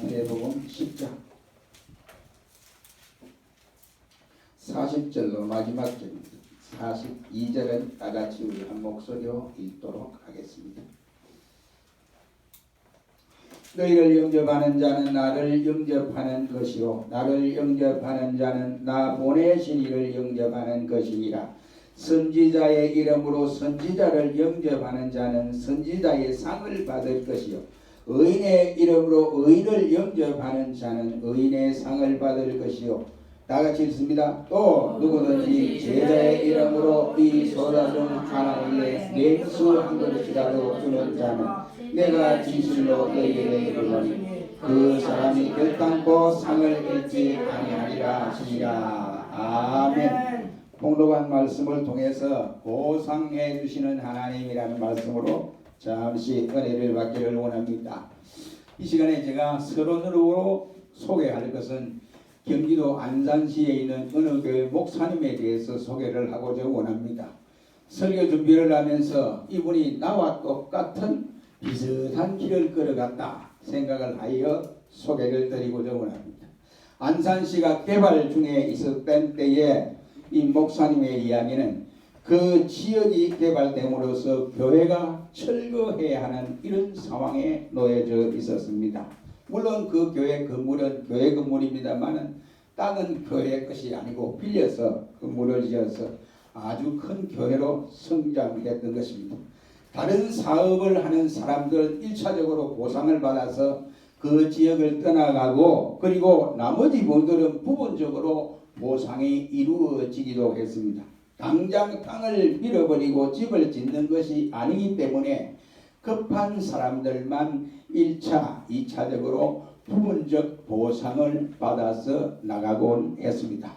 마태복음 10장 40절로 마지막 절입니다. 42절은 다같이 우리 한 목소리로 읽도록 하겠습니다. 너희를 영접하는 자는 나를 영접하는 것이요 나를 영접하는 자는 나 보내신 이를 영접하는 것이니라. 선지자의 이름으로 선지자를 영접하는 자는 선지자의 상을 받을 것이요 의인의 이름으로 의인을 영접하는 자는 의인의 상을 받을 것이요. 다같이 읽습니다. 또 누구든지 제자의 이름으로 이 소다 중 하나님의 냉수 한 그릇이라도 주는 자는 내가 진실로 너희에게 이르노니 그 사람이 결단코 상을 잃지 아니하리라 하시니라. 아멘. 공독한 말씀을 통해서 보상해 주시는 하나님이라는 말씀으로 잠시 은혜를 받기를 원합니다. 이 시간에 제가 서론으로 소개할 것은 경기도 안산시에 있는 어느 교회 목사님에 대해서 소개를 하고자 원합니다. 설교 준비를 하면서 이분이 나와 똑같은 비슷한 길을 걸어갔다 생각을 하여 소개를 드리고자 원합니다. 안산시가 개발 중에 있었던 때에 이 목사님의 이야기는 그 지역이 개발됨으로써 교회가 철거해야 하는 이런 상황에 놓여져 있었습니다. 물론 그 교회 건물은 교회 건물입니다만은 땅은 교회 것이 아니고 빌려서 건물을 지어서 아주 큰 교회로 성장했던 것입니다. 다른 사업을 하는 사람들은 1차적으로 보상을 받아서 그 지역을 떠나가고 그리고 나머지 분들은 부분적으로 보상이 이루어지기도 했습니다. 당장 땅을 밀어버리고 집을 짓는 것이 아니기 때문에 급한 사람들만 1차, 2차적으로 부분적 보상을 받아서 나가곤 했습니다.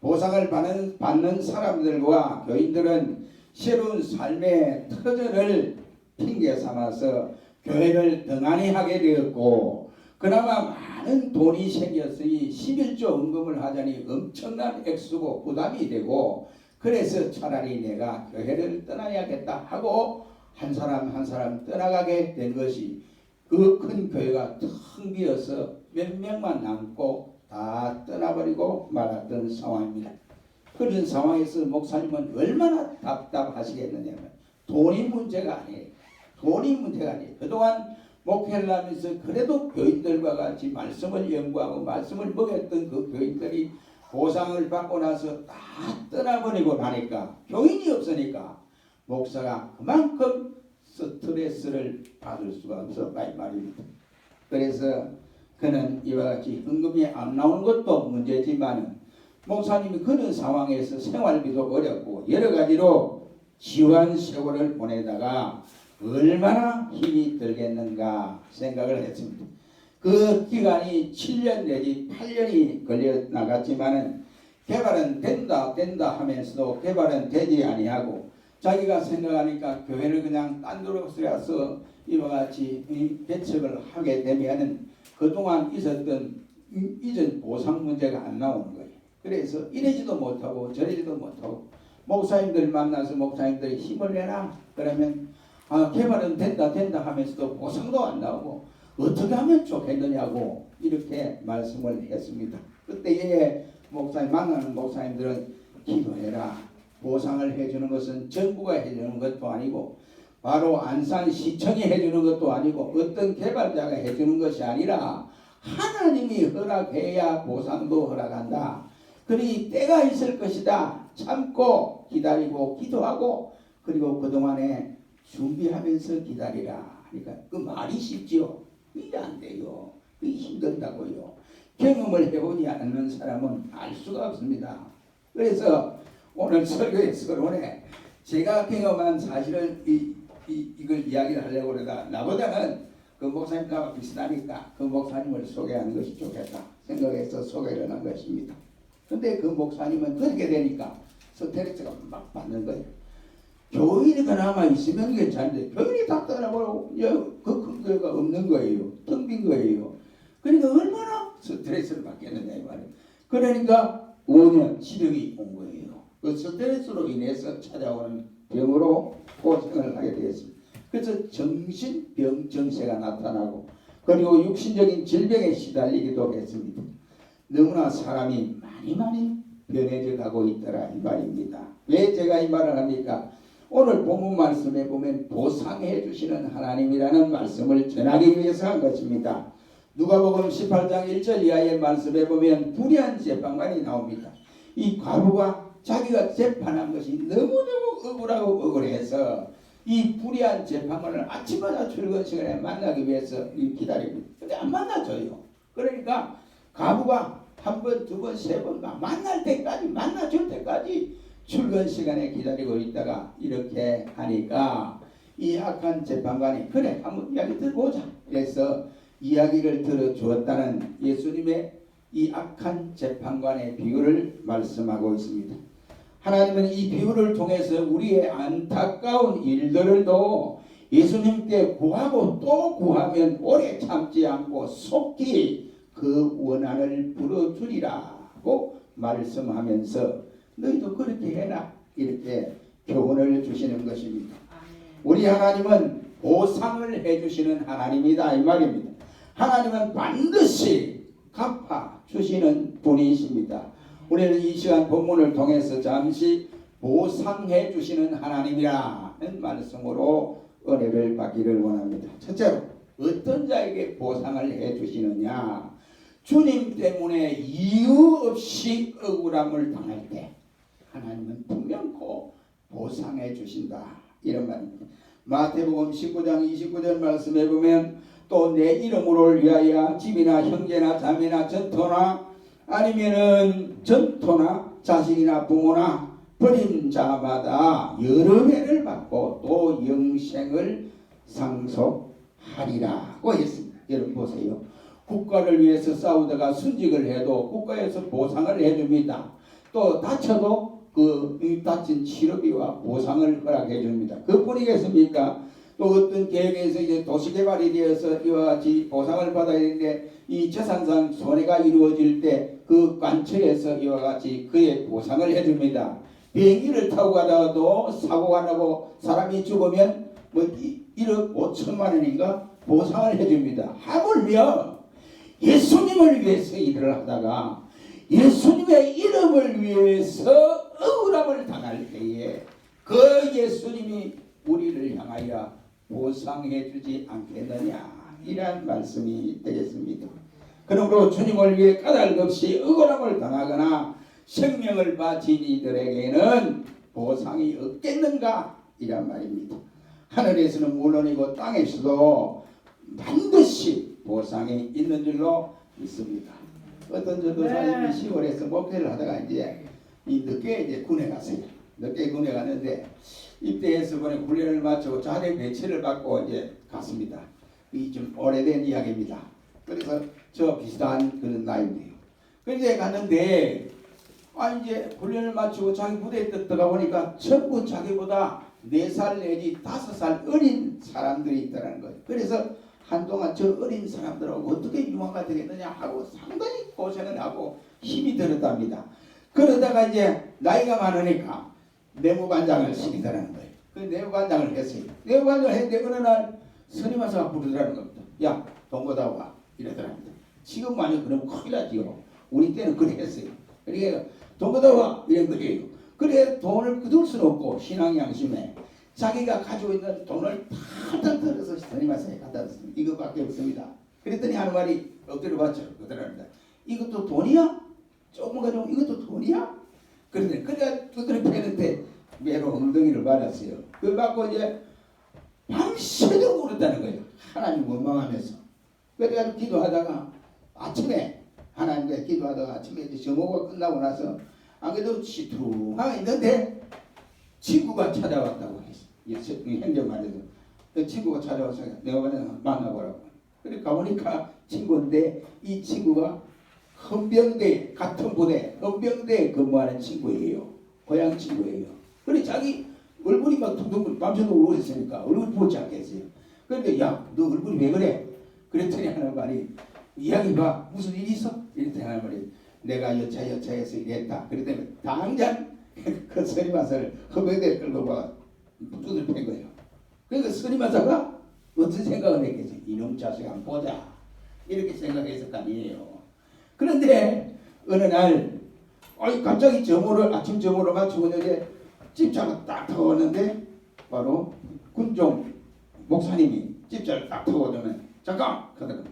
보상을 받는 사람들과 교인들은 새로운 삶의 터전을 핑계 삼아서 교회를 등한히 하게 되었고 그나마 많은 돈이 생겼으니 11조 헌금을 하자니 엄청난 액수고 부담이 되고 그래서 차라리 내가 교회를 떠나야겠다 하고 한 사람 한 사람 떠나가게 된 것이 그 큰 교회가 텅 비어서 몇 명만 남고 다 떠나버리고 말았던 상황입니다. 그런 상황에서 목사님은 얼마나 답답하시겠느냐면 돈이 문제가 아니에요. 돈이 문제가 아니에요. 그동안 목회를 하면서 그래도 교인들과 같이 말씀을 연구하고 말씀을 먹였던 그 교인들이 보상을 받고 나서 다 떠나버리고 나니까 교인이 없으니까 목사가 그만큼 스트레스를 받을 수가 없었다 이 말입니다. 그래서 그는 이와 같이 헌금이 안 나오는 것도 문제지만 목사님이 그런 상황에서 생활비도 어렵고 여러 가지로 지루한 세월을 보내다가 얼마나 힘이 들겠는가 생각을 했습니다. 그 기간이 7년 내지 8년이 걸려 나갔지만은 개발은 된다 하면서도 개발은 되지 아니하고 자기가 생각하니까 교회를 그냥 딴 데로 쓰려서 이와 같이 개척을 하게 되면은 그동안 있었던 이전 보상 문제가 안 나오는 거예요. 그래서 이러지도 못하고 저러지도 못하고 목사님들 만나서 목사님들이 힘을 내라 그러면 개발은 된다 하면서도 보상도 안 나오고 어떻게 하면 좋겠느냐고 이렇게 말씀을 했습니다. 그때에 목사님 만나는 목사님들은 기도해라. 보상을 해주는 것은 정부가 해주는 것도 아니고 바로 안산시청이 해주는 것도 아니고 어떤 개발자가 해주는 것이 아니라 하나님이 허락해야 보상도 허락한다. 그러니 때가 있을 것이다. 참고 기다리고 기도하고 그리고 그동안에 준비하면서 기다리라. 그러니까 그 말이 쉽지요. 이게 안 돼요. 그게 힘들다고요. 경험을 해보지 않는 사람은 알 수가 없습니다. 그래서 오늘 설교의 서론에 제가 경험한 사실을 이걸 이야기를 하려고 그러다 나보다는 그 목사님과 비슷하니까 그 목사님을 소개하는 것이 좋겠다 생각해서 소개를 한 것입니다. 근데 그 목사님은 그렇게 되니까 스트레스가 막 받는 거예요. 교인이 그나마 있으면 괜찮은데 교인이 다 떠나버리고 그 큰 교회가 없는 거예요. 텅 빈 거예요. 그러니까 얼마나 스트레스를 받겠느냐 이 말이에요. 그러니까 5년 치료가 온 거예요. 그 스트레스로 인해서 찾아오는 병으로 고생을 하게 되었습니다. 그래서 정신병 증세가 나타나고 그리고 육신적인 질병에 시달리기도 했습니다. 너무나 사람이 많이 변해져 가고 있더라 이 말입니다. 왜 제가 이 말을 합니까? 오늘 본문 말씀에 보면 보상해 주시는 하나님이라는 말씀을 전하기 위해서 한 것입니다. 누가복음 18장 1절 이하의 말씀에 보면 불의한 재판관이 나옵니다. 이 과부가 자기가 재판한 것이 너무너무 억울하고 억울해서 이 불의한 재판관을 아침마다 출근 시간에 만나기 위해서 기다립니다. 근데 안 만나줘요. 그러니까 과부가 한 번, 두 번, 세 번 만날 때까지, 만나줄 때까지 출근 시간에 기다리고 있다가 이렇게 하니까 이 악한 재판관이 그래 한번 이야기 들어보자. 그래서 이야기를 들어주었다는 예수님의 이 악한 재판관의 비유를 말씀하고 있습니다. 하나님은 이 비유를 통해서 우리의 안타까운 일들도 예수님께 구하고 또 구하면 오래 참지 않고 속히 그 원한을 풀어주리라고 말씀하면서 너희도 그렇게 해라 이렇게 교훈을 주시는 것입니다. 우리 하나님은 보상을 해주시는 하나님이다 이 말입니다. 하나님은 반드시 갚아주시는 분이십니다. 우리는 이 시간 본문을 통해서 잠시 보상해 주시는 하나님이라는 말씀으로 은혜를 받기를 원합니다. 첫째로 어떤 자에게 보상을 해 주시느냐? 주님 때문에 이유 없이 억울함을 당할 때 하나님은 분명코 보상해 주신다 이런 말입니다. 마태복음 19장 29절 말씀에 보면 또 내 이름으로 위하여 집이나 형제나 자매나 전토나 아니면은 전토나 자식이나 부모나 버린 자마다 여러 배를 받고 또 영생을 상속하리라고 했습니다. 여러분 보세요. 국가를 위해서 싸우다가 순직을 해도 국가에서 보상을 해줍니다. 또 다쳐도 그 다친 치료비와 보상을 허락해 줍니다. 그뿐이겠습니까? 또 어떤 계획에서 이제 도시개발이 되어서 이와 같이 보상을 받아야 되는데 이 재산상 손해가 이루어질 때 그 관청에서 이와 같이 그의 보상을 해줍니다. 비행기를 타고 가다가도 사고가 나고 사람이 죽으면 뭐 1억 5천만 원인가 보상을 해줍니다. 하물며 예수님을 위해서 일을 하다가 예수님의 이름을 위해서 억울함을 당할 때에 그 예수님이 우리를 향하여 보상해 주지 않겠느냐 이란 말씀이 되겠습니다. 그러므로 주님을 위해 까닭없이 억울함을 당하거나 생명을 바친 이들에게는 보상이 없겠는가 이란 말입니다. 하늘에서는 물론이고 땅에서도 반드시 보상이 있는 줄로 믿습니다. 어떤 전도사님이 10월에서 목회를 하다가 이제 늦게 이제 군에 갔어요. 늦게 군에 갔는데 입대해서 보내 훈련을 마치고 자대 배치를 받고 이제 갔습니다. 이 좀 오래된 이야기입니다. 그래서 저 비슷한 그런 나이인데요. 그런데 갔는데 이제 훈련을 마치고 자기 부대에 들어가 보니까 전부 자기보다 4살 내지 5살 어린 사람들이 있다는 거예요. 그래서 한동안 저 어린 사람들하고 어떻게 유망가 되겠느냐 하고 상당히 고생을 하고 힘이 들었답니다. 그러다가 이제 나이가 많으니까 내무반장을 시키더라는 거예요. 그 내무반장을 했어요. 내무반장을 했는데 어느 날 스님 와서 부르더라는 겁니다. 야 동거다 와 이러더랍니다. 지금 만약 그러면 큰일 나지요. 우리 때는 그래 했어요. 그러니까 동거다 와 이런 거예요. 그래 돈을 끊을 수는 없고 신앙 양심에 자기가 가지고 있는 돈을 탈탈 털어서 스님한테 갖다 줬습니다. 이것밖에 없습니다. 그랬더니 하는 말이 엎드려 봤죠. 그러더랍니다. 이것도 돈이야? 조금 가지고 이것도 돈이야? 그런데 그래 두드려 패는데 매로 엉덩이를 맞았어요. 그걸 받고 이제 밤새도록 울었다는 거예요. 하나님 원망하면서. 그래가지고 기도하다가 아침에 하나님께 기도하다가 아침에 이제 점호가 끝나고 나서 안 그래도 시트루하게 있는데 친구가 찾아왔다고 했어요. 행정관에서. 그 친구가 찾아와서 내가 만나보라고. 그래 가보니까 친구인데 이 친구가 헌병대 같은 부대 헌병대에 근무하는 친구예요. 고향 친구예요. 그래 자기 얼굴이 막 둥둥 밤새도 울고 있으니까 얼굴이 보지 않겠어요. 그런데 야 너 얼굴이 왜 그래? 그랬더니 하는 말이 이야기 봐 무슨 일이 있어? 이랬더니 하는 말이 내가 여차여차해서 이랬다. 그랬더니 당장 그 스님마사를 헌병대에 끌고 와 두들 팬 거예요. 그러니까 스님마사가 어떤 생각을 했겠지? 이놈 자식 한번 보자. 이렇게 생각했을 거 아니에요. 그런데 어느 날 갑자기 아침 점호를 마치고 있는데 집차가 딱 타고 오는데 바로 군종 목사님이 집차를 딱 타고 오면 잠깐! 그러다가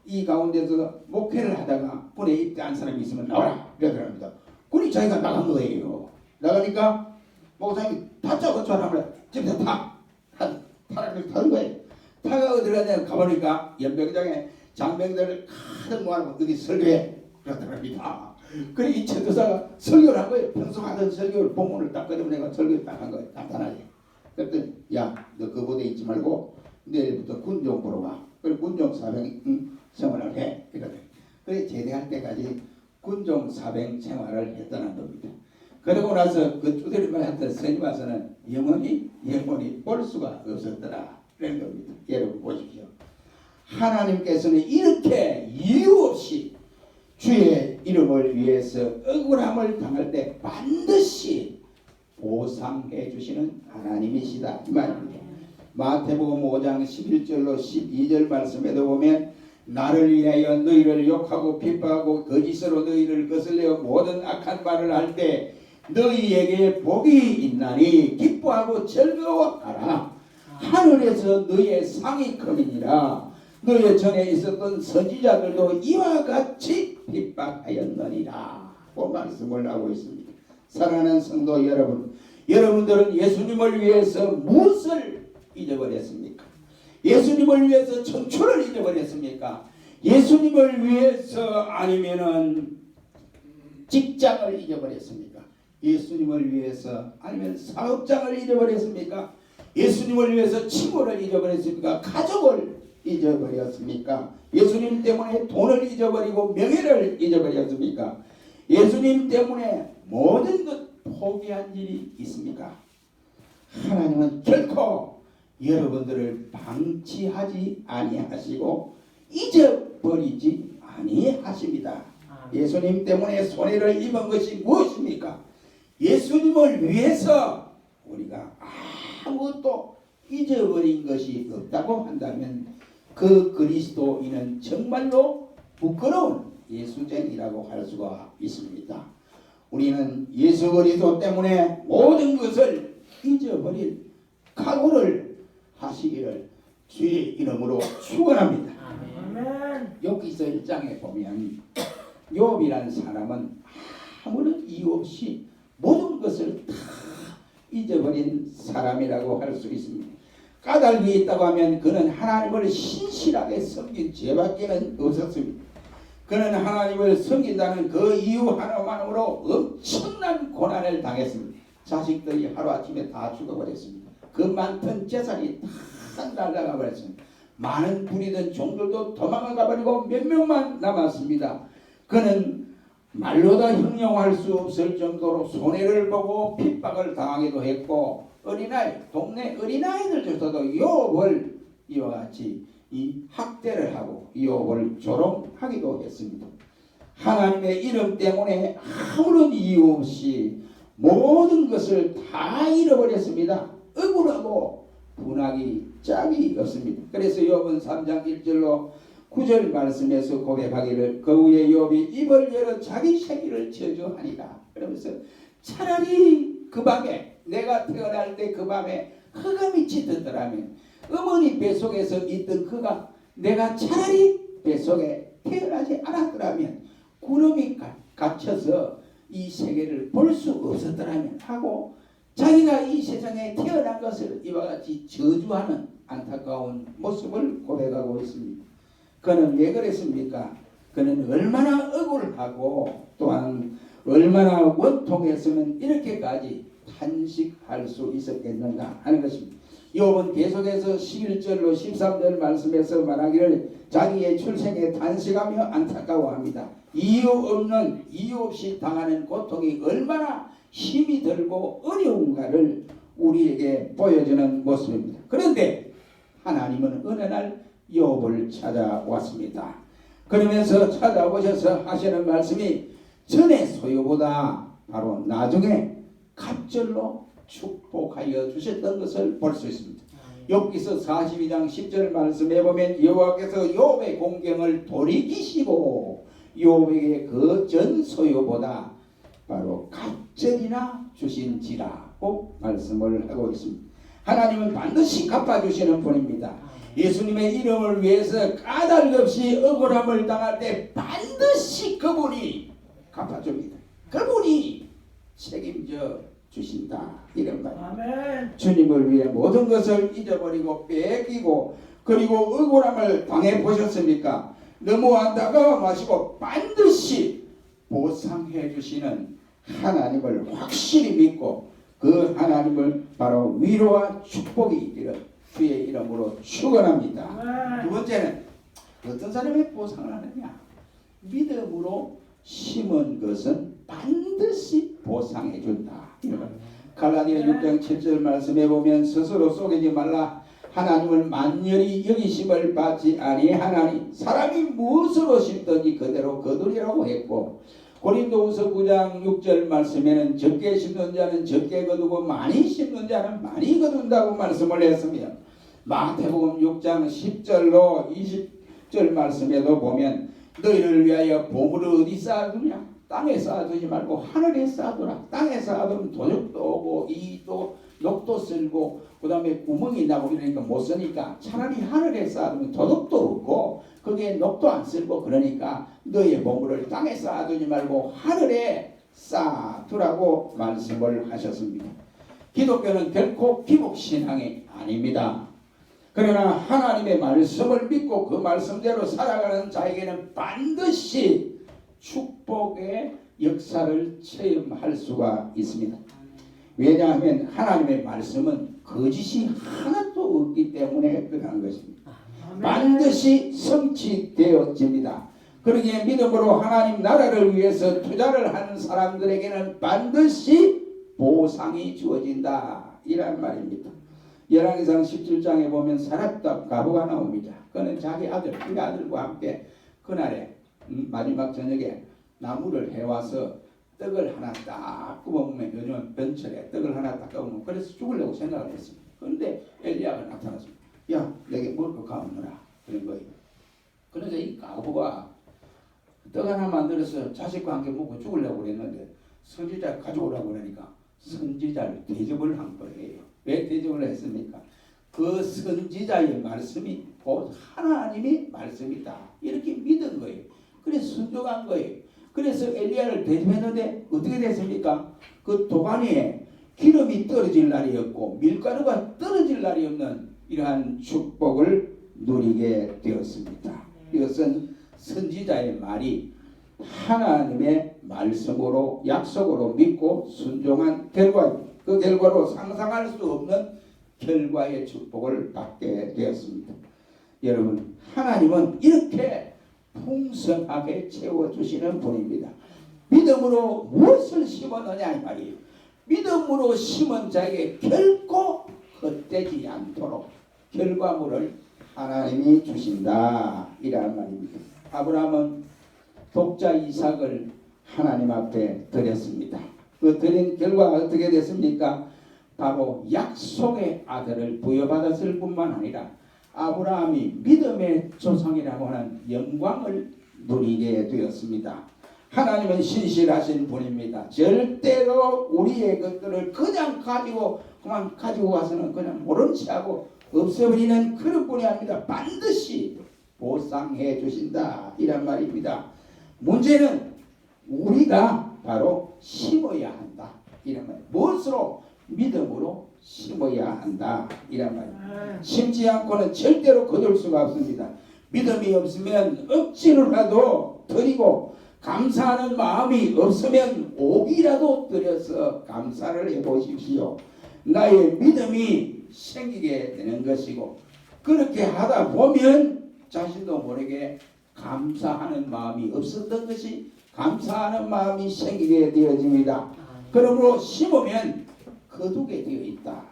이 가운데서 목회를 하다가 군에 입대한 사람이 있으면 나와라! 이러더랍니다. 군이 자기가 나간 거예요. 나가니까 목사님이 다짜 거쳐하면 집차 타락을 타는 거예요. 타가 어디를 가냐 가보니까 연병장에 장병들을 가득 모아놓고 어디 설교해 그러더랍니다. 그래 이 최도사가 설교를 한 거예요. 평소 하던 설교를 본문을 딱 꺼내면 내가 설교를 딱 한 거예요. 간단하게. 그랬더니 야 너 그 부대에 있지 말고 내일부터 군종 보러 가. 그래 군종 사병 생활을 해. 이러더니 그래 제대할 때까지 군종 사병 생활을 했다는 겁니다. 그러고 나서 그 두드림을 했던 스님 와서는 영원히 볼 수가 없었더라. 그런 겁니다. 여러분 보십시오. 하나님께서는 이렇게 이유 없이 주의 이름을 위해서 억울함을 당할 때 반드시 보상해 주시는 하나님이시다 이 말입니다. 마태복음 5장 11절로 12절 말씀에도 보면 나를 위하여 너희를 욕하고 핍박하고 거짓으로 너희를 거슬려 모든 악한 말을 할 때 너희에게 복이 있나니 기뻐하고 즐거워하라. 하늘에서 너희의 상이 크니라. 너희 전에 있었던 선지자들도 이와 같이 핍박하였느니라. 그 말씀을 하고 있습니다. 사랑하는 성도 여러분, 여러분들은 예수님을 위해서 무엇을 잊어버렸습니까? 예수님을 위해서 청춘을 잊어버렸습니까? 예수님을 위해서 아니면은 직장을 잊어버렸습니까? 예수님을 위해서 아니면 사업장을 잊어버렸습니까? 예수님을 위해서 친구를 잊어버렸습니까? 가족을 잊어버렸습니까? 예수님 때문에 돈을 잊어버리고 명예를 잊어버렸습니까? 예수님 때문에 모든 것 포기한 일이 있습니까? 하나님은 결코 여러분들을 방치하지 아니하시고 잊어버리지 아니하십니다. 예수님 때문에 손해를 입은 것이 무엇입니까? 예수님을 위해서 우리가 아무것도 잊어버린 것이 없다고 한다면 그 그리스도인은 정말로 부끄러운 예수쟁이라고 할 수가 있습니다. 우리는 예수 그리스도 때문에 모든 것을 잊어버릴 각오를 하시기를 주의 이름으로 축원합니다. 여기서 1장에 보면 욥이라는 사람은 아무런 이유 없이 모든 것을 다 잊어버린 사람이라고 할 수 있습니다. 까닭이 있다고 하면 그는 하나님을 신실하게 섬긴 죄밖에는 없었습니다. 그는 하나님을 섬긴다는 그 이유 하나만으로 엄청난 고난을 당했습니다. 자식들이 하루아침에 다 죽어버렸습니다. 그 많던 재산이 다 날아가 버렸습니다. 많은 부리던 종들도 도망가 버리고 몇 명만 남았습니다. 그는 말로다 형용할 수 없을 정도로 손해를 보고 핍박을 당하기도 했고 동네 어린아이들조차도 욥을 이와 같이 학대를 하고 욥을 조롱하기도 했습니다. 하나님의 이름 때문에 아무런 이유 없이 모든 것을 다 잃어버렸습니다. 억울하고 분하기 짝이 없습니다. 그래서 욥은 3장 1절로 9절 말씀에서 고백하기를 그 후에 욥이 입을 열어 자기 생일을 저주하니라. 그러면서 차라리 그 밤에 내가 태어날 때 그 밤에 흑암이 짙었더라면 어머니 뱃속에서 있던 그가 내가 차라리 뱃속에 태어나지 않았더라면 구름이 갇혀서 이 세계를 볼 수 없었더라면 하고 자기가 이 세상에 태어난 것을 이와 같이 저주하는 안타까운 모습을 고백하고 있습니다. 그는 왜 그랬습니까? 그는 얼마나 억울하고 또한 얼마나 원통했으면 이렇게까지 탄식할 수 있었겠는가 하는 것입니다. 욥은 계속해서 11절로 13절 말씀에서 말하기를 자기의 출생에 탄식하며 안타까워합니다. 이유 없이 당하는 고통이 얼마나 힘이 들고 어려운가를 우리에게 보여주는 모습입니다. 그런데 하나님은 어느 날 욥을 찾아왔습니다. 그러면서 찾아오셔서 하시는 말씀이 전의 소유보다 바로 나중에 갑절로 축복하여 주셨던 것을 볼 수 있습니다. 욥기서 42장 10절 말씀에 보면 여호와께서 욥의 공경을 돌이키시고 욥에게 그 전 소유보다 바로 갑절이나 주신지라고 말씀을 하고 있습니다. 하나님은 반드시 갚아주시는 분입니다. 예수님의 이름을 위해서 까닭없이 억울함을 당할 때 반드시 그분이 갚아줍니다. 그분이 책임져 주신다. 이런 말. 주님을 위해 모든 것을 잊어버리고 뺏기고 그리고 억울함을 당해 보셨습니까? 너무 안타까워 마시고 반드시 보상해 주시는 하나님을 확실히 믿고 그 하나님을 바로 위로와 축복이 있기를 주의 이름으로 축원합니다. 두 번째는 어떤 사람이 보상을 하느냐? 믿음으로 심은 것은 반드시 보상해 준다. 갈라디아 6장 7절 말씀에 보면 스스로 속이지 말라. 하나님을 만연히 여기심을 받지 아니하나니 사람이 무엇으로 심든지 그대로 거두리라고 했고, 고린도후서 9장 6절 말씀에는 적게 심는 자는 적게 거두고 많이 심는 자는 많이 거둔다고 말씀을 했으며, 마태복음 6장 10절로 20절 말씀에도 보면 너희를 위하여 보물을 어디 쌓아두냐? 땅에 쌓아두지 말고 하늘에 쌓아두라. 땅에 쌓아두면 도적도 오고 이도 녹도 쓸고 그 다음에 구멍이 나고 이러니까 못 쓰니까 차라리 하늘에 쌓아두면 도둑도 없고 거기에 녹도 안 쓸고 그러니까 너희의 보물을 땅에 쌓아두지 말고 하늘에 쌓아두라고 말씀을 하셨습니다. 기독교는 결코 기복신앙이 아닙니다. 그러나 하나님의 말씀을 믿고 그 말씀대로 살아가는 자에게는 반드시 축복의 역사를 체험할 수가 있습니다. 왜냐하면 하나님의 말씀은 거짓이 하나도 없기 때문에 그러한 것입니다. 반드시 성취되어집니다. 그러기에 믿음으로 하나님 나라를 위해서 투자를 하는 사람들에게는 반드시 보상이 주어진다. 이란 말입니다. 열왕기상 17장에 보면 사렙답 과부가 나옵니다. 그는 자기 아들, 그 아들과 함께 그날에 마지막 저녁에 나무를 해와서 떡을 하나 딱 굽어보면 요즘은 변철에 떡을 하나 딱 굽으면 그래서 죽으려고 생각을 했습니다. 그런데 엘리야가 나타났습니다. 야, 내게 먹을 거 가오너라. 그런 거예요. 그래서 이 과부가 떡 하나 만들어서 자식과 함께 먹고 죽으려고 그랬는데 선지자를 가져오라고 그러니까 선지자를 대접을 한 거예요. 왜 대접을 했습니까? 그 선지자의 말씀이 곧 하나님의 말씀이다. 이렇게 믿은 거예요. 그래서 순종한 거예요. 그래서 엘리야를 대접했는데 어떻게 됐습니까? 그 도가니에 기름이 떨어질 날이 없고 밀가루가 떨어질 날이 없는 이러한 축복을 누리게 되었습니다. 이것은 선지자의 말이 하나님의 말씀으로 약속으로 믿고 순종한 결과입니다. 그 결과로 상상할 수 없는 결과의 축복을 받게 되었습니다. 여러분, 하나님은 이렇게 풍성하게 채워주시는 분입니다. 믿음으로 무엇을 심었느냐 이 말이에요. 믿음으로 심은 자에게 결코 헛되지 않도록 결과물을 하나님이 주신다. 이란 말입니다. 아브라함은 독자 이삭을 하나님 앞에 드렸습니다. 그 드린 결과가 어떻게 됐습니까? 바로 약속의 아들을 부여받았을 뿐만 아니라 아브라함이 믿음의 조상이라고 하는 영광을 누리게 되었습니다. 하나님은 신실하신 분입니다. 절대로 우리의 것들을 그냥 가지고 그만 가지고 와서는 그냥 모른 체하고 없애버리는 그런 분이 아닙니다. 반드시 보상해 주신다. 이란 말입니다. 문제는 우리가 바로 심어야 한다. 이란 말. 무엇으로? 믿음으로 심어야 한다. 이란 말입니다. 심지 않고는 절대로 거둘 수가 없습니다. 믿음이 없으면 억지로라도 드리고 감사하는 마음이 없으면 옥이라도 드려서 감사를 해보십시오. 나의 믿음이 생기게 되는 것이고 그렇게 하다 보면 자신도 모르게 감사하는 마음이 없었던 것이 감사하는 마음이 생기게 되어집니다. 그러므로 심으면 거두게 되어 있다.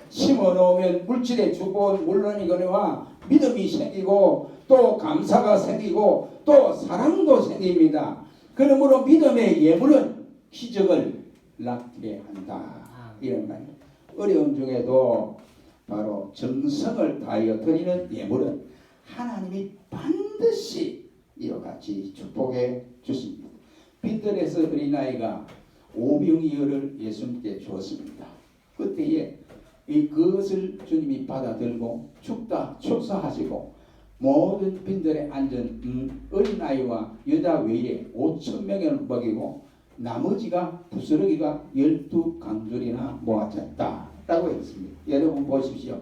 심어 놓으면 물질의 주본 물론이거니와 믿음이 생기고 또 감사가 생기고 또 사랑도 생깁니다. 그러므로 믿음의 예물은 기적을 낳게 한다. 이런 말이에요. 어려움 중에도 바로 정성을 다하여 드리는 예물은 하나님이 반드시 이와 같이 축복해 주십니다. 빈들에서 어린아이가 오병이어를 예수님께 주었습니다. 그때에 그것을 주님이 받아들고 축다 축사하시고 모든 빈들에 앉은 어린아이와 여자 외에 5,000명을 먹이고 나머지가 부스러기가 12강줄이나 모아졌다 라고 했습니다. 여러분 보십시오.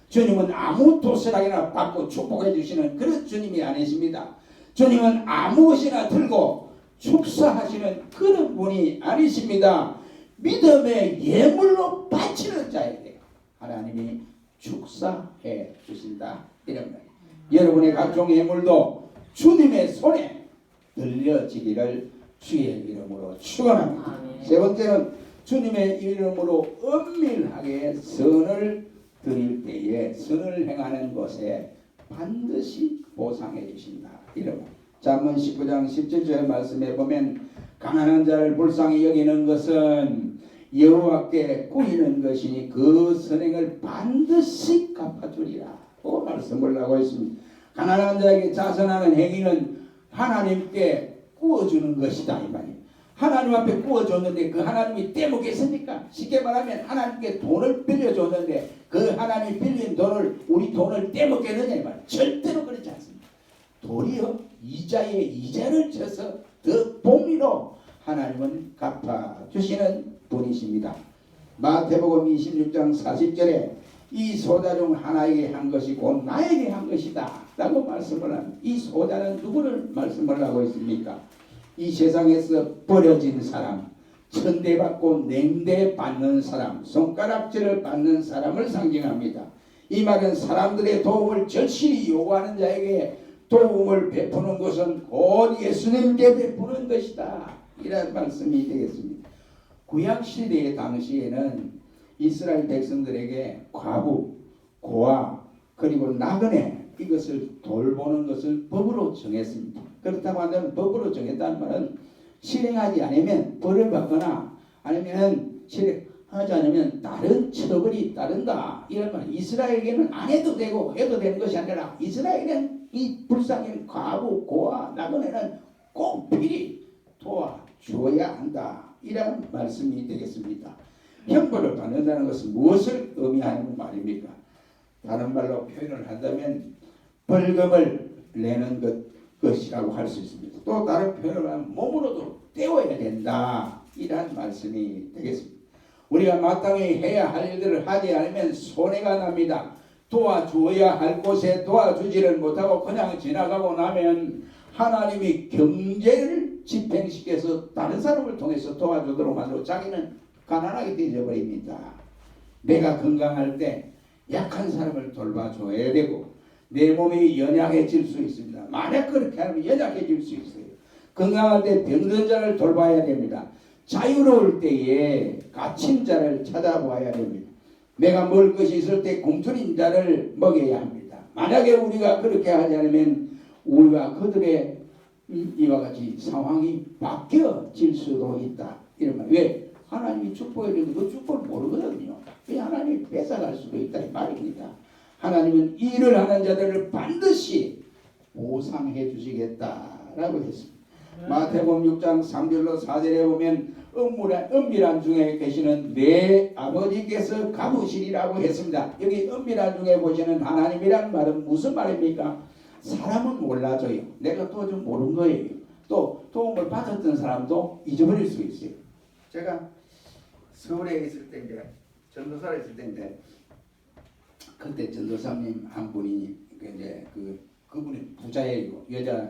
주님은 아무 도시락이나 받고 축복해 주시는 그런 주님이 아니십니다. 주님은 아무것이나 들고 축사하시는 그런 분이 아니십니다. 믿음의 예물로 바치는 자에게 하나님이 축사해 주신다 이런 말이에요. 여러분의 각종 예물도 주님의 손에 들려지기를 주의 이름으로 축원합니다. 세 번째는 주님의 이름으로 은밀하게 선을 드릴 때에 선을 행하는 것에 반드시 보상해 주신다. 이런 잠언 19장 17절의 말씀에 보면 가난한 자를 불쌍히 여기는 것은 여호와께 구이는 것이니 그 선행을 반드시 갚아주리라. 말씀을 하고 있습니다. 가난한 자에게 자선하는 행위는 하나님께 구워주는 것이다 이 말이에요. 하나님 앞에 구워줬는데 그 하나님이 떼먹겠습니까? 쉽게 말하면 하나님께 돈을 빌려줬는데 그 하나님이 빌린 돈을 우리 돈을 떼먹겠느냐 이 말이에요. 절대로 그렇지 않습니다. 도리어 이자에 이자를 쳐서 더 복리로 하나님은 갚아주시는 분이십니다. 마태복음 26장 40절에 이 소자 중 하나에게 한 것이 곧 나에게 한 것이다 라고 말씀을 합니다. 이 소자는 누구를 말씀을 하고 있습니까? 이 세상에서 버려진 사람, 천대받고 냉대받는 사람, 손가락질을 받는 사람을 상징합니다. 이 말은 사람들의 도움을 절실히 요구하는 자에게 도움을 베푸는 것은 곧 예수님께 베푸는 것이다 이런 말씀이 되겠습니다. 구약시대 당시에는 이스라엘 백성들에게 과부, 고아, 그리고 나그네 이것을 돌보는 것을 법으로 정했습니다. 그렇다고 한다면 법으로 정했다는 말은 실행하지 않으면 벌을 받거나 아니면 실행하지 않으면 다른 처벌이 따른다 이런 말. 이스라엘에게는 안 해도 되고 해도 되는 것이 아니라 이스라엘은 이 불쌍한 과부, 고아, 나그네는 꼭 필히 도와주어야 한다 이런 말씀이 되겠습니다. 형벌을 받는다는 것은 무엇을 의미하는 말입니까? 다른 말로 표현을 한다면 벌금을 내는 것이라고 할 수 있습니다. 또 다른 표현을 하면 몸으로도 때워야 된다 이런 말씀이 되겠습니다. 우리가 마땅히 해야 할 일들을 하지 않으면 손해가 납니다. 도와주어야 할 곳에 도와주지를 못하고 그냥 지나가고 나면 하나님이 경제를 집행시켜서 다른 사람을 통해서 도와주도록 만들고 자기는 가난하게 되어버립니다. 내가 건강할 때 약한 사람을 돌봐줘야 되고 내 몸이 연약해질 수 있습니다. 만약 그렇게 하면 연약해질 수 있어요. 건강할 때 병든 자를 돌봐야 됩니다. 자유로울 때에 갇힌 자를 찾아봐야 됩니다. 내가 먹을 것이 있을 때 굶주린 자를 먹여야 합니다. 만약에 우리가 그렇게 하지 않으면 우리가 그들의 이와 같이 상황이 바뀌어질 수도 있다. 이런 말. 왜? 하나님이 축복해 주는데 그 축복을 모르거든요. 왜 하나님이 뺏어갈 수도 있다 이 말입니다. 하나님은 일을 하는 자들을 반드시 보상해 주시겠다라고 했습니다. 마태복음 6장 3절로 4절에 보면 은밀한 중에 계시는 내 아버지께서 갚으시리라고 했습니다. 여기 은밀한 중에 보시는 하나님이란 말은 무슨 말입니까? 사람은 몰라줘요. 내가 또 좀 모르는 거예요. 또 도움을 받았던 사람도 잊어버릴 수 있어요. 제가 서울에 있을 때 이제 전도사에 있을 때인데 그때 전도사님 한 분이 이제 그분이 부자예요. 여자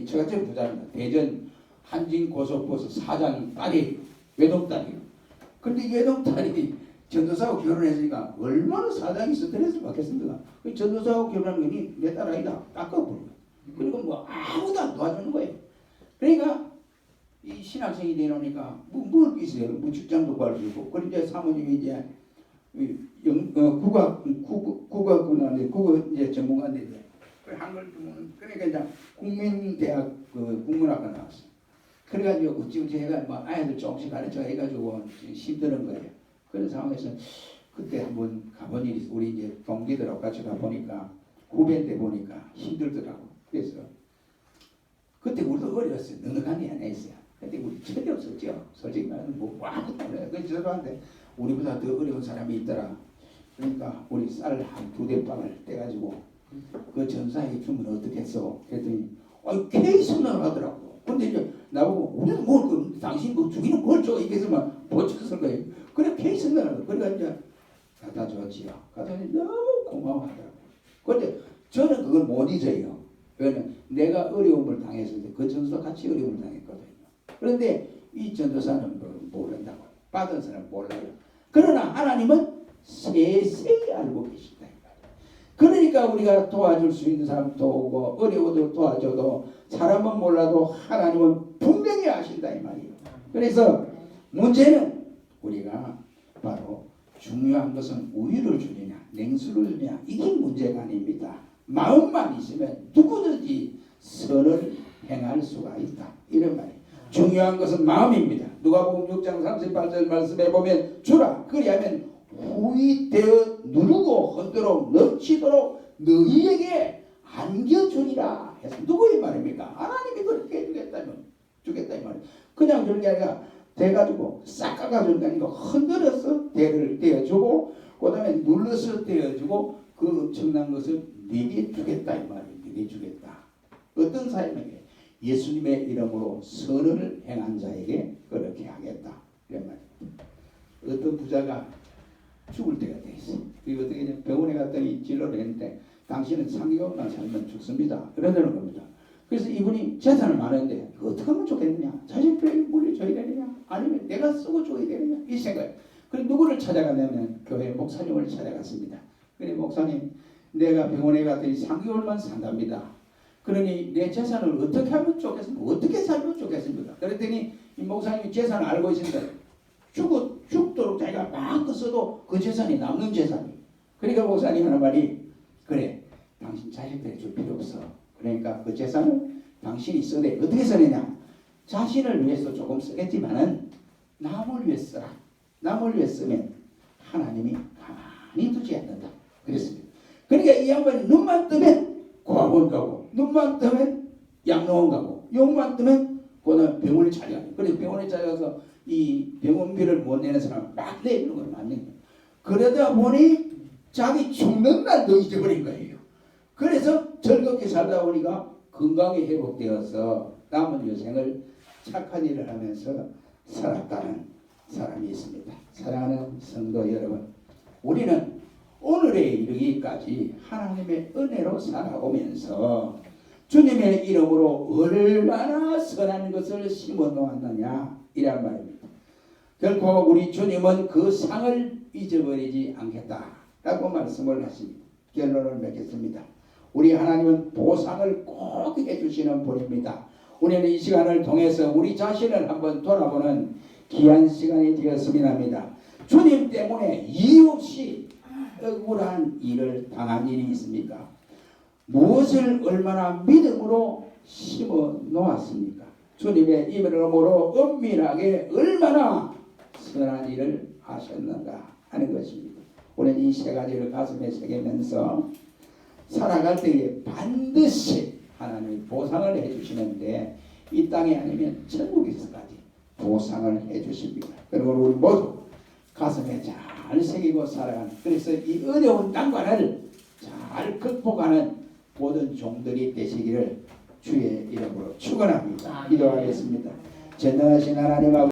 저같은 부자입니다. 대전 한진 고속버스 사장 딸이 외동딸이에요. 근데 외동딸이 전도사하고 결혼했으니까 얼마나 사장이 스트레스 받겠습니까? 그 전도사하고 결혼한 거니 내 딸 아니다 닦아버려. 그리고 뭐 아무도 안 도와주는 거예요. 그러니까 이 신학생이 되놓으니까 뭘 있어요. 뭐 직장도 구할 수 있고. 그리고 이제 사모님이 이제 국어학군한테 국어 이제 전문가인데 한글 주면 그러니까 이제 국민대학 국문학과 나왔어요. 그래가지고 어찌어찌 해가 뭐 아이들 조금씩 가르쳐 해가지고 힘드는 거예요. 그런 상황에서 그때 한번 가본 일이 있어. 우리 이제 동기들하고 같이 가보니까 후배 때 보니까 힘들더라고. 그래서 그때 우리도 어려웠어요. 넉넉한 게 하나 있어요. 그때 우리 전혀 없었죠. 솔직히 말하면 뭐 아무것도 몰라요. 그래서 저도한테 우리보다 더 어려운 사람이 있더라. 그러니까 우리 쌀 한 2대빵을 떼가지고 그 전사에게 주면 어떻겠어? 그랬더니 케이스만 하더라고. 근데 이제 나보고 우리는 뭘 당신 그 주기는 뭘 줘? 이게 막 보쳤을 거예요. 그래 케이스만 하고 그러니까 이제 갖다 줬지요. 갖다 줬는데 너무 고마워하더라고. 근데 저는 그걸 못 잊어요. 왜냐면 내가 어려움을 당했을 때 그 전도사 같이 어려움을 당했거든요. 그런데 이 전도사는 모른다고. 받은 사람은 몰라요. 그러나 하나님은 세세히 알고 계신다. 그러니까 우리가 도와줄 수 있는 사람 도우고 어려워도 도와줘도 사람은 몰라도 하나님은 분명히 아신다 이 말이에요. 그래서 문제는 우리가 바로 중요한 것은 우유를 주느냐 냉수를 주느냐 이게 문제가 아닙니다. 마음만 있으면 누구든지 선을 행할 수가 있다 이런 말이에요. 중요한 것은 마음입니다. 누가복음 6장 38절 말씀에 보면 주라 그리하면 후이되어 누르고 흔들어 넘치도록 너희에게 안겨주리라 해서 누구의 말입니까? 하나님이 그렇게 주겠다 이 말이에요. 그냥 주는 게 아니라 대가지고 싹 깎아주는 게 아니고 흔들어서 대를 떼어주고 그 다음에 눌러서 떼어주고 그 엄청난 것을 네게 주겠다 이 말이에요. 네게 주겠다. 어떤 사람에게? 예수님의 이름으로 선을 행한 자에게 그렇게 하겠다 이런 말입니다. 어떤 부자가 죽을 때가 돼 있어. 그리고 어떻게 병원에 갔더니 진료를 했는데 당신은 3개월만 살면 죽습니다. 그러다는 겁니다. 그래서 이분이 재산을 많은데 어떻게 하면 좋겠느냐? 자식들에게 물려줘야 되느냐? 아니면 내가 쓰고 줘야 되느냐? 이 생각. 그래서 누구를 찾아갔냐면 교회 목사님을 찾아갔습니다. 그래 목사님 내가 병원에 갔더니 3개월만 산답니다. 그러니 내 재산을 어떻게 하면 좋겠습니까? 어떻게 살면 좋겠습니까? 그랬더니 이 목사님이 재산을 알고 있습니다. 죽도록 자기가 마음껏 써도 그 재산이 남는 재산이. 그러니까 목사님 하는 말이 그래 당신 자식들에게 줄 필요 없어. 그러니까 그 재산을 당신이 써내. 어떻게 써내냐? 자신을 위해서 조금 쓰겠지만은 남을 위해 써라. 남을 위해 쓰면 하나님이 가만히 두지 않는다. 그랬습니다. 그러니까 이 양반이 눈만 뜨면 고아원 가고 눈만 뜨면 양로원 가고 용만 뜨면 그다음 병원에 찾아가고 그래서 병원에 찾아가서 이 병원비를 못 내는 사람을 막 내는 걸 맞는 거예요. 그러다 보니 자기 죽는 날도 잊어버린 거예요. 그래서 즐겁게 살다 보니까 건강이 회복되어서 남은 여생을 착한 일을 하면서 살았다는 사람이 있습니다. 사랑하는 성도 여러분, 우리는 오늘에 이르기까지 하나님의 은혜로 살아오면서 주님의 이름으로 얼마나 선한 것을 심어 놓았느냐 이란 말입니다. 결코 우리 주님은 그 상을 잊어버리지 않겠다라고 말씀을 하십니다. 결론을 맺겠습니다. 우리 하나님은 보상을 꼭 해주시는 분입니다. 우리는 이 시간을 통해서 우리 자신을 한번 돌아보는 귀한 시간이 되었으면 합니다. 주님 때문에 이유 없이 억울한 일을 당한 일이 있습니까? 무엇을 얼마나 믿음으로 심어 놓았습니까? 주님의 이름으로 은밀하게 얼마나 선한 일을 하셨는가 하는 것입니다. 우리는 이 세 가지를 가슴에 새기면서 살아갈 때에 반드시 하나님이 보상을 해주시는데 이 땅이 아니면 천국에서까지 보상을 해주십니다. 그리고 우리 모두 가슴에 잘 새기고 살아가는 그래서 이 어려운 난관을 잘 극복하는 모든 종들이 되시기를 주의 이름으로 축원합니다. 기도하겠습니다. 전능하신 하나님 아버지